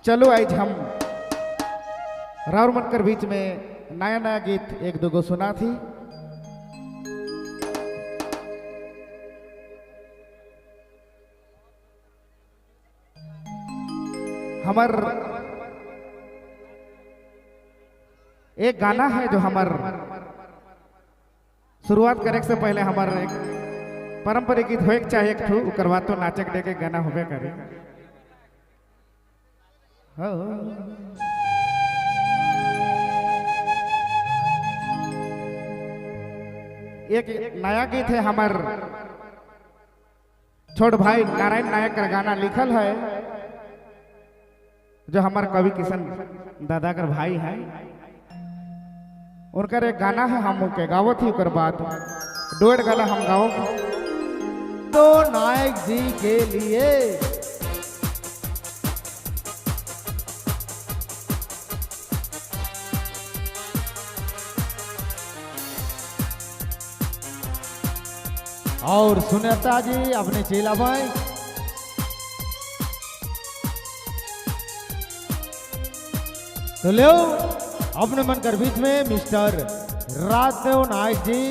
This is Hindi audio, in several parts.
चलो आज हम राउर मनकर बीच में नया नया गीत एक दो गो सुना थी। हमार एक गाना है जो हमार शुरुआत करे से पहले हमार एक पारंपरिक गीत होए चाहे एक ठू करवा तो नाचक दे के गाना होबे करे। एक नया गीत है हमार छोट भाई नारायण नायक का गाना लिखल है जो हमार कवि किशन दादा का भाई है। उनका एक गाना है हम के गावो थी उकर बाद डोड गाना हम गाओ तो नायक जी के लिए और सुनेता जी अपने चेला भाई तो लो अपने मन कर बीच में मिस्टर राजदेव नायक जी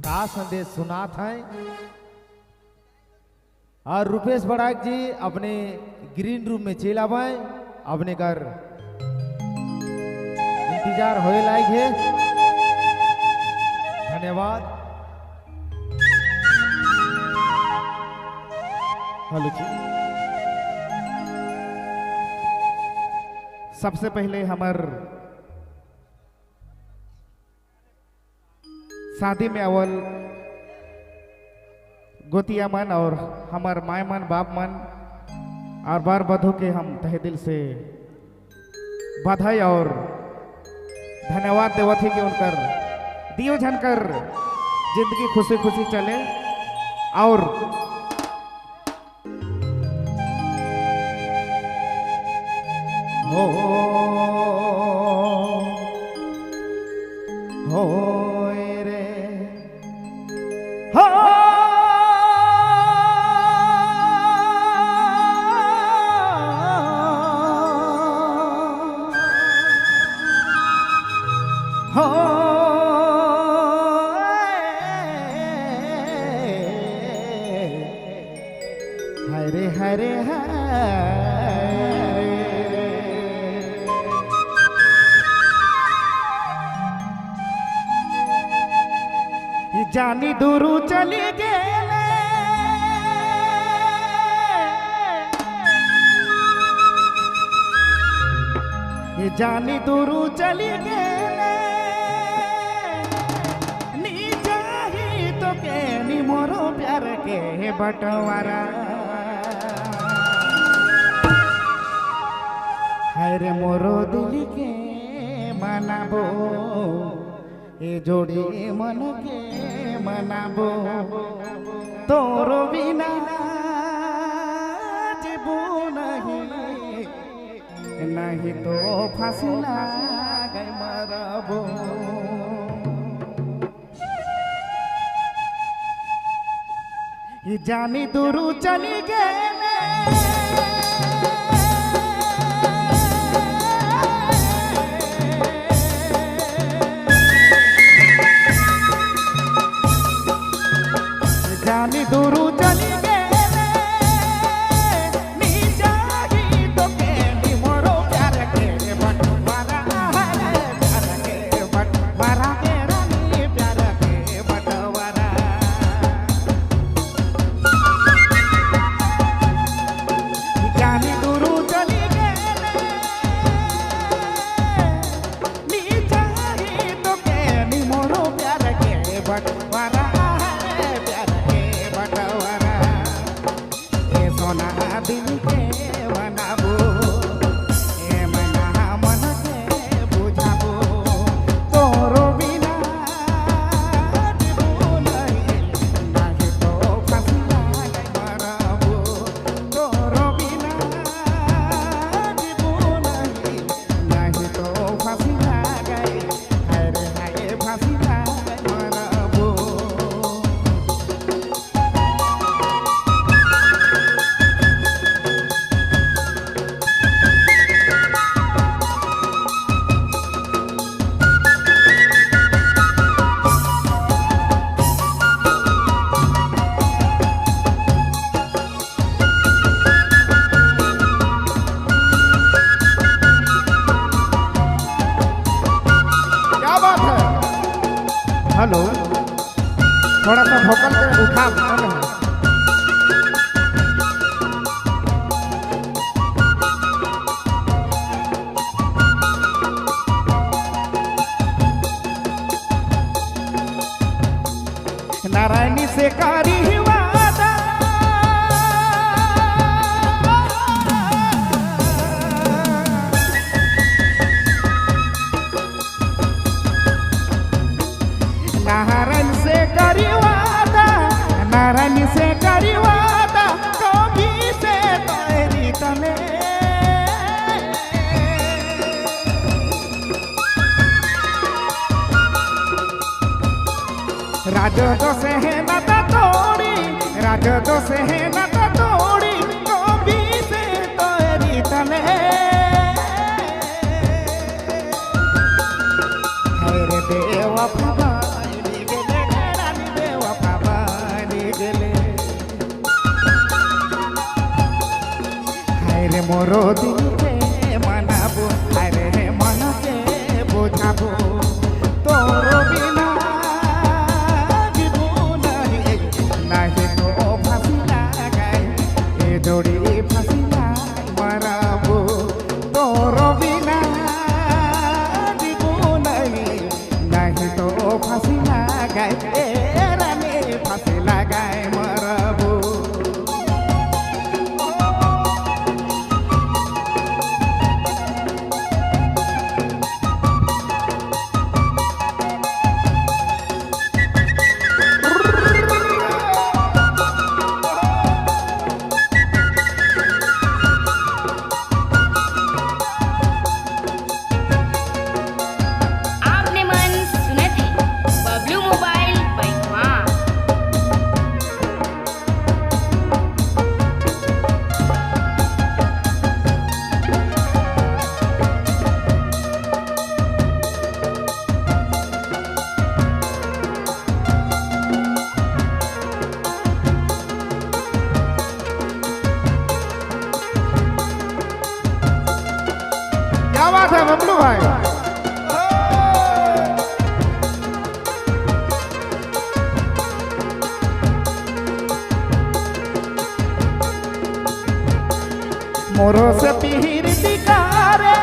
का संदेश सुना था और रुपेश बड़ाक जी अपने ग्रीन रूम में चेला भाई अपने घर इंतजार होए लायक है। धन्यवाद। हेलो जी। सबसे पहले हमार शादी में अवल गोतिया मन और हमार माय मन बाप मन और बार बधू के हम तहे दिल से बधाई और धन्यवाद देवत ही कि उनकर दियो झनकर जिंदगी खुशी खुशी चले और हो रे हो हरे हरे जानी दूरू चली गेले ये जानी दूरू चली गेले नी जाही तो के नी मोरो प्यार के बटवारा हरे मोरो दिल के मनाबो ए जोड़ी मन के मनाबो तोरो बिना जीबो नहीं नहीं तो फांसी लागे मरबो। ये जानी दूरू चली गेले जानी दूरू चली गेले नी जाही तो के नी मोरो प्यार के बटवारा प्यार के बटवारा के रानी प्यार के बटवारा जानी दूरू चली गेले नी जाही तो के नी मोरो प्यार के बटवारा दिल के मनाबो ए मना मन के बुझाबो तोरो बिना जीबो नहीं नहीं तो फांसी लागे मरबो तोरो बिना जीबो नहीं नहीं तो फांसी लागे हरे हाय फांसी लागे मरबो। भोकल के उठा मन है। नारायणी से कारी वादा नारायण से कारी वादा नारायणी से कारी वादा कभी से तेरी तले राजो तो से है नाता तोड़ी राजो तो से है नाता तोड़ी कभी से तेरी तले हरे देवा भवानी गेले रानी देवा भवानी गेले हरे मोरो दिल के मनाबो हरे मन के बुझाबो तोरो बिना जोड़ी फसिला मराबो तोरो बिना जीवो नहीं तो फसिला गाय रानी फसिला गाय मराबो क्या बात है बबलू भाई मोरो से पीर दिकारे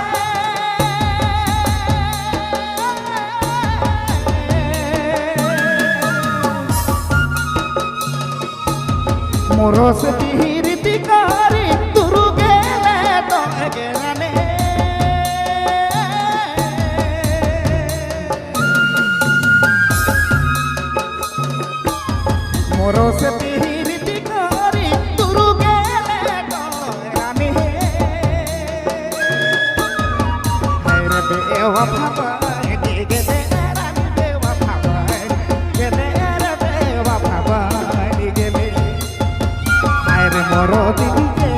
मोरो से पीर दिकारी तुरु गेले तो गेराने मोरो से पीर दिकारी तुरु गेले तो गेराने हरे देवा भवानी गेले रानी देवा भवानी गेले रे देवा भवानी गेले हरे मोरो दिल के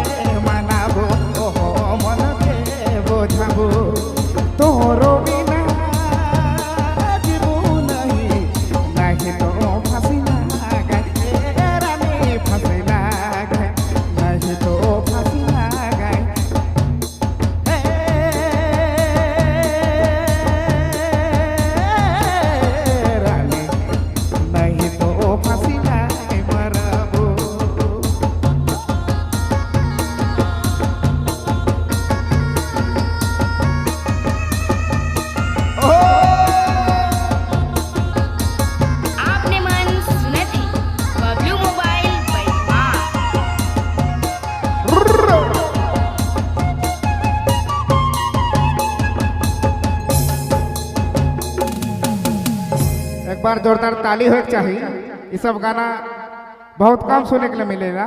मनाबो मन के बोझाबो तोरो बिना जीवो नहीं तो फसिला गाय रानी फसिला गाय नहीं तो फसिला गाय रानी नहीं तो फसिला मरबो आपने मन सुने थे बबलू मोबाइल बैठवा एक बार जोरदार ताली हो चाहिए। ये सब गाना बहुत कम सुनने के लिए मिलेगा।